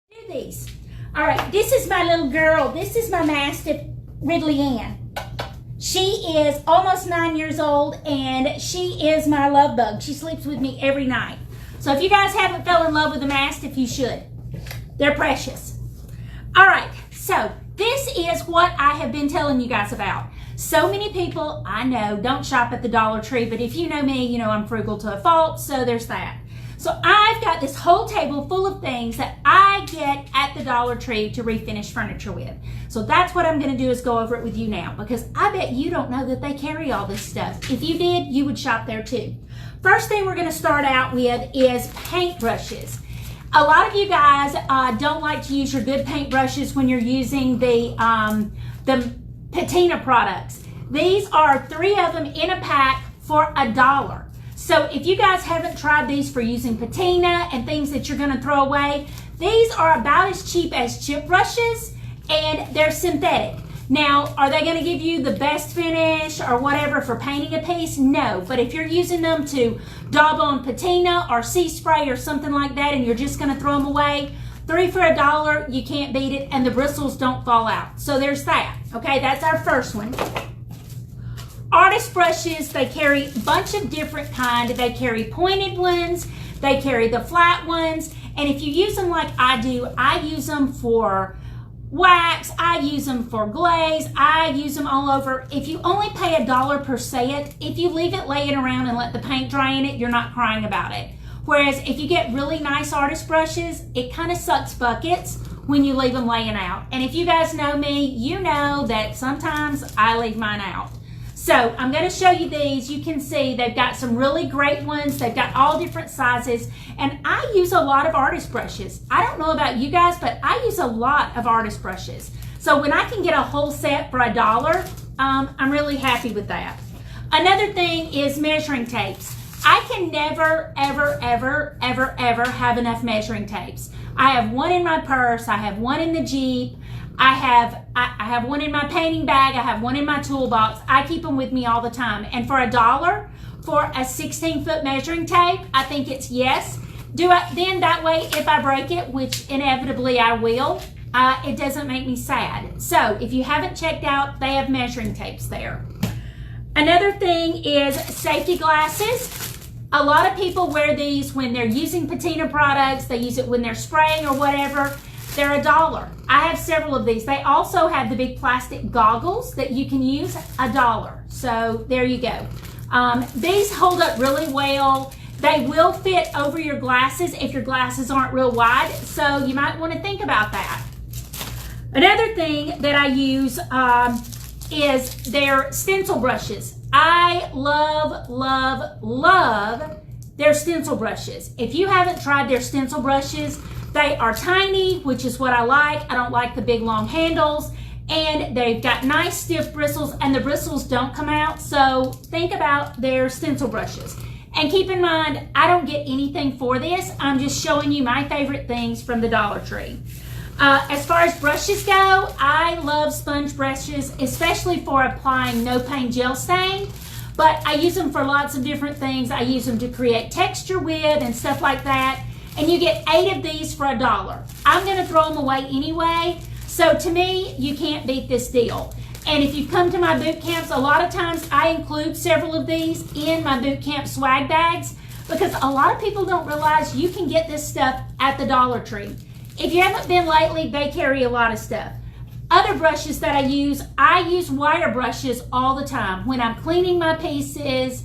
Do these. All right, this is my little girl. This is my Mastiff, Ridley Ann. She is almost 9 years old, and she is my love bug. She sleeps with me every night. So if you guys haven't fell in love with a Mastiff, you should. They're precious. All right, so this is what I have been telling you guys about. So many people, I know, don't shop at the Dollar Tree, but if you know me, you know I'm frugal to a fault, so there's that. So I've got this whole table full of things that I get at the Dollar Tree to refinish furniture with. So that's what I'm going to do, is go over it with you now, because I bet you don't know that they carry all this stuff. If you did, you would shop there too. First thing we're going to start out with is paintbrushes. A lot of you guys don't like to use your good paintbrushes when you're using the patina products. These are 3 of them in a pack for $1. So if you guys haven't tried these for using patina and things that you're going to throw away, these are about as cheap as chip brushes, and they're synthetic. Now, are they going to give you the best finish or whatever for painting a piece? No, but if you're using them to daub on patina or sea spray or something like that, and you're just going to throw them away, 3 for $1, you can't beat it, and the bristles don't fall out. So there's that. Okay, that's our first one. Artist brushes, they carry a bunch of different kind. They carry pointed ones, they carry the flat ones, and if you use them like I do, I use them for wax, I use them for glaze, I use them all over. If you only pay $1 per set, if you leave it laying around and let the paint dry in it, you're not crying about it. Whereas if you get really nice artist brushes, it kind of sucks buckets when you leave them laying out. And if you guys know me, you know that sometimes I leave mine out. So I'm going to show you these. You can see they've got some really great ones. They've got all different sizes. And I use a lot of artist brushes. I don't know about you guys, but I use a lot of artist brushes. So when I can get a whole set for $1, I'm really happy with that. Another thing is measuring tapes. I can never, ever, ever, ever, ever have enough measuring tapes. I have one in my purse. I have one in the Jeep. I have one in my painting bag. I have one in my toolbox. I keep them with me all the time. And for $1 for a 16-foot measuring tape, I think it's yes. Then that way, if I break it, which inevitably I will, it doesn't make me sad. So if you haven't checked out, they have measuring tapes there. Another thing is safety glasses. A lot of people wear these when they're using patina products. They use it when they're spraying or whatever. They're $1. I have several of these. They also have the big plastic goggles that you can use, $1. So there you go. These hold up really well. They will fit over your glasses if your glasses aren't real wide. So you might want to think about that. Another thing that I use is their stencil brushes. I love, love, love their stencil brushes. If you haven't tried their stencil brushes, they are tiny, which is what I like. I don't like the big long handles, and they've got nice stiff bristles, and the bristles don't come out. So think about their stencil brushes. And keep in mind, I don't get anything for this. I'm just showing you my favorite things from the Dollar Tree. As far as brushes go, I love sponge brushes, especially for applying no paint gel stain. But I use them for lots of different things. I use them to create texture with and stuff like that. And you get 8 of these for $1. I'm going to throw them away anyway. So to me, you can't beat this deal. And if you come to my boot camps, a lot of times I include several of these in my boot camp swag bags, because a lot of people don't realize you can get this stuff at the Dollar Tree. If you haven't been lately, they carry a lot of stuff. Other brushes that I use wire brushes all the time when I'm cleaning my pieces,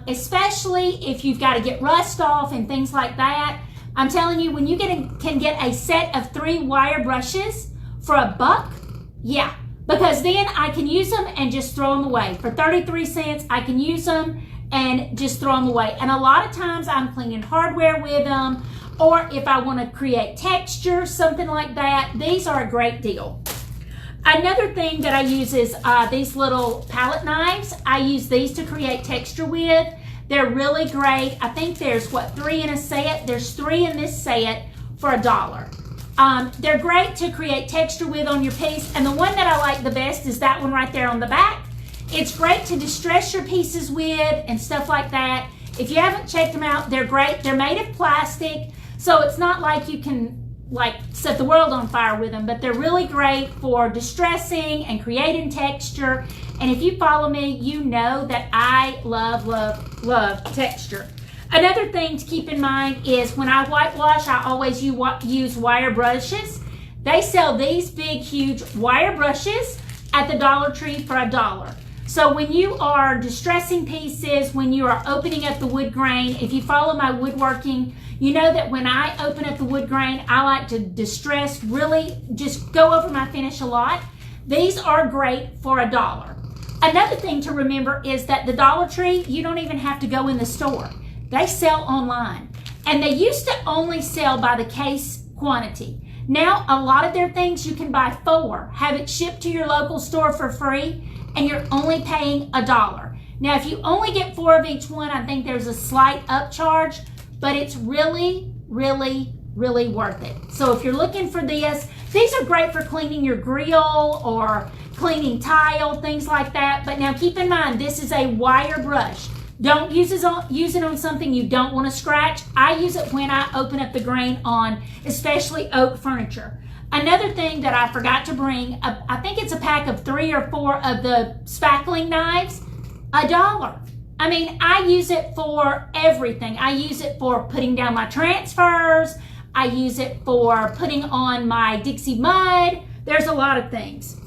especially if you've got to get rust off and things like that. I'm telling you, when you can get a set of 3 wire brushes for $1, yeah, because then I can use them and just throw them away. For 33 cents, I can use them and just throw them away. And a lot of times I'm cleaning hardware with them, or if I want to create texture, something like that, these are a great deal. Another thing that I use is these little palette knives. I use these to create texture with. They're really great. I think there's, 3 in a set? There's 3 in this set for $1. They're great to create texture with on your piece. And the one that I like the best is that one right there on the back. It's great to distress your pieces with and stuff like that. If you haven't checked them out, they're great. They're made of plastic, so it's not like you can like set the world on fire with them, but they're really great for distressing and creating texture. And if you follow me, you know that I love, love, love texture. Another thing to keep in mind is when I whitewash, I always use wire brushes. They sell these big, huge wire brushes at the Dollar Tree for $1. So when you are distressing pieces, when you are opening up the wood grain, if you follow my woodworking, you know that when I open up the wood grain, I like to distress, really just go over my finish a lot. These are great for $1. Another thing to remember is that the Dollar Tree, you don't even have to go in the store. They sell online. And they used to only sell by the case quantity. Now, a lot of their things you can buy 4, have it shipped to your local store for free, and you're only paying $1. Now, if you only get 4 of each one, I think there's a slight upcharge, but it's really, really, really worth it. So if you're looking for this, these are great for cleaning your grill or cleaning tile, things like that. But now keep in mind, this is a wire brush. Don't use it on something you don't want to scratch. I use it when I open up the grain on especially oak furniture. Another thing that I forgot to bring, I think it's a pack of 3 or 4 of the spackling knives, $1. I mean, I use it for everything. I use it for putting down my transfers. I use it for putting on my Dixie mud. There's a lot of things.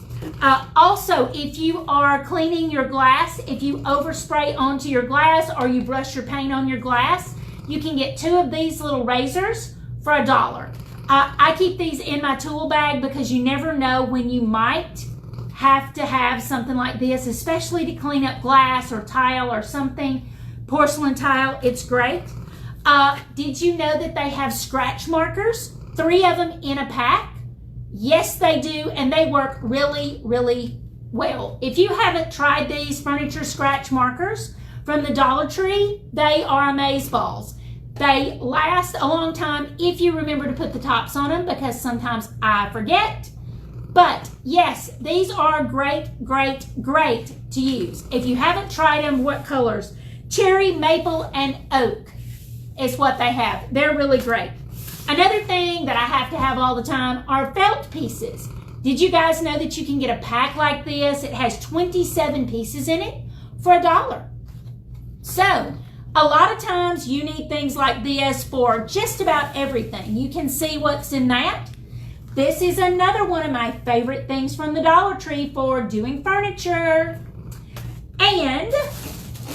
Also, if you are cleaning your glass, if you overspray onto your glass or you brush your paint on your glass, you can get 2 of these little razors for $1. I keep these in my tool bag because you never know when you might have to have something like this, especially to clean up glass or tile or something, porcelain tile. It's great. Did you know that they have scratch markers? 3 of them in a pack. Yes, they do, and they work really, really well. If you haven't tried these furniture scratch markers from the Dollar Tree, they are amazeballs. They last a long time if you remember to put the tops on them, because sometimes I forget. But yes, these are great, great, great to use. If you haven't tried them, what colors? Cherry, maple, and oak is what they have. They're really great. Another thing that I have to have all the time are felt pieces. Did you guys know that you can get a pack like this? It has 27 pieces in it for $1. So, a lot of times you need things like this for just about everything. You can see what's in that. This is another one of my favorite things from the Dollar Tree for doing furniture. And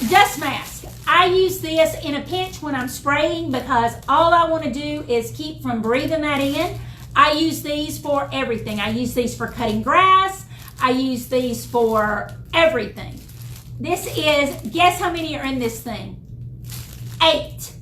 dust mask. I use this in a pinch when I'm spraying because all I want to do is keep from breathing that in. I use these for everything. I use these for cutting grass. I use these for everything. This is, guess how many are in this thing? 8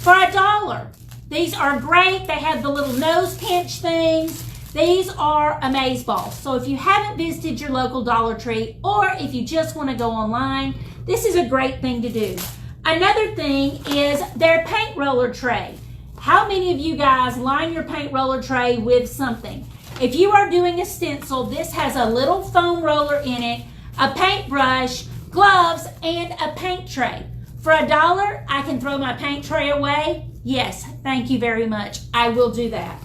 for $1. These are great. They have the little nose pinch things. These are amazeballs. So if you haven't visited your local Dollar Tree, or if you just want to go online, this is a great thing to do. Another thing is their paint roller tray. How many of you guys line your paint roller tray with something? If you are doing a stencil, this has a little foam roller in it, a paintbrush, gloves, and a paint tray. For $1, I can throw my paint tray away. Yes, thank you very much. I will do that.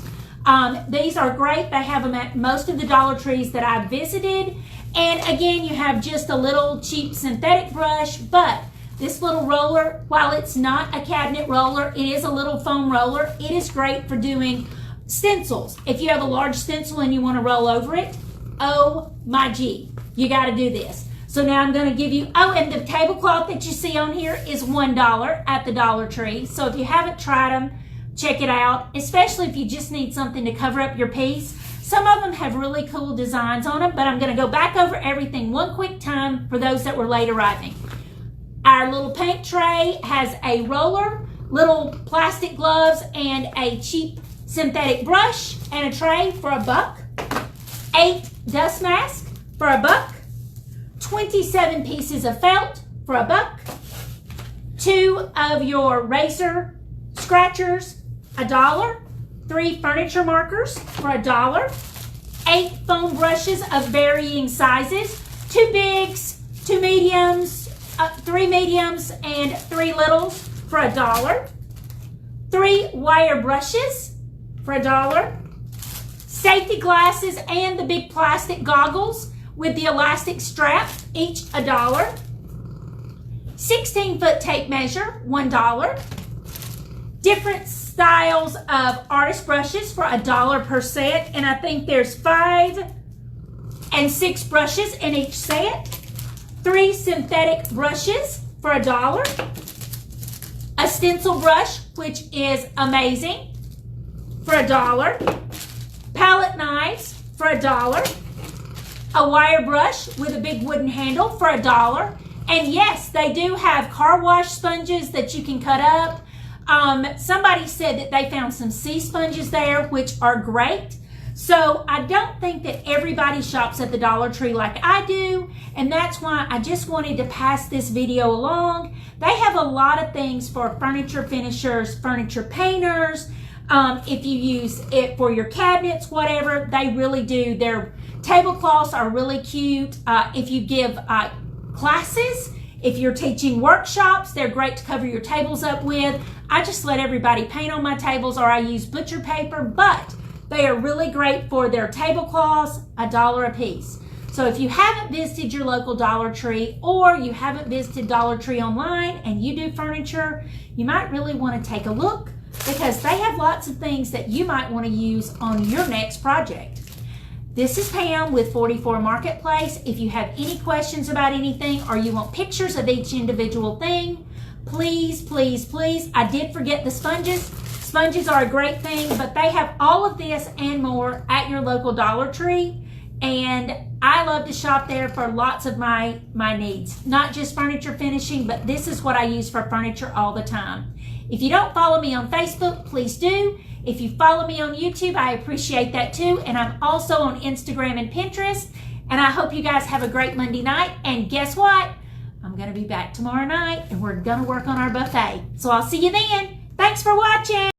These are great. They have them at most of the Dollar Trees that I've visited. And again, you have just a little cheap synthetic brush, but this little roller, while it's not a cabinet roller, it is a little foam roller. It is great for doing stencils. If you have a large stencil and you want to roll over it, oh my gee, you got to do this. So now I'm going to give you, oh, and the tablecloth that you see on here is $1 at the Dollar Tree. So if you haven't tried them, check it out, especially if you just need something to cover up your piece. Some of them have really cool designs on them, but I'm going to go back over everything one quick time for those that were late arriving. Our little paint tray has a roller, little plastic gloves, and a cheap synthetic brush and a tray for $1. 8 dust masks for $1. 27 pieces of felt for $1. 2 of your razor scratchers, $1. 3 furniture markers for $1. 8 foam brushes of varying sizes, 2 bigs, 2 mediums, 3 mediums, and 3 littles for $1. 3 wire brushes for $1. Safety glasses and the big plastic goggles with the elastic strap, each $1. 16-foot tape measure, $1. Different styles of artist brushes for $1 per set, and I think there's 5 and 6 brushes in each set. 3 synthetic brushes for $1. A stencil brush, which is amazing, for $1. Palette knives for $1. A wire brush with a big wooden handle for $1. And yes, they do have car wash sponges that you can cut up. Somebody said that they found some sea sponges there, which are great. So I don't think that everybody shops at the Dollar Tree like I do, and that's why I just wanted to pass this video along. They have a lot of things for furniture finishers, furniture painters. If you use it for your cabinets, whatever, they really do. Their tablecloths are really cute. If you give classes, if you're teaching workshops, they're great to cover your tables up with. I just let everybody paint on my tables, or I use butcher paper, but they are really great for their tablecloths, $1 a piece. So if you haven't visited your local Dollar Tree, or you haven't visited Dollar Tree online and you do furniture, you might really want to take a look, because they have lots of things that you might want to use on your next project. This is Pam with 44 Marketplace. If you have any questions about anything, or you want pictures of each individual thing, please, please, please. I did forget the sponges. Sponges are a great thing, but they have all of this and more at your local Dollar Tree. And I love to shop there for lots of my needs. Not just furniture finishing, but this is what I use for furniture all the time. If you don't follow me on Facebook, please do. If you follow me on YouTube, I appreciate that too. And I'm also on Instagram and Pinterest. And I hope you guys have a great Monday night. And guess what? I'm going to be back tomorrow night, and we're going to work on our buffet. So I'll see you then. Thanks for watching.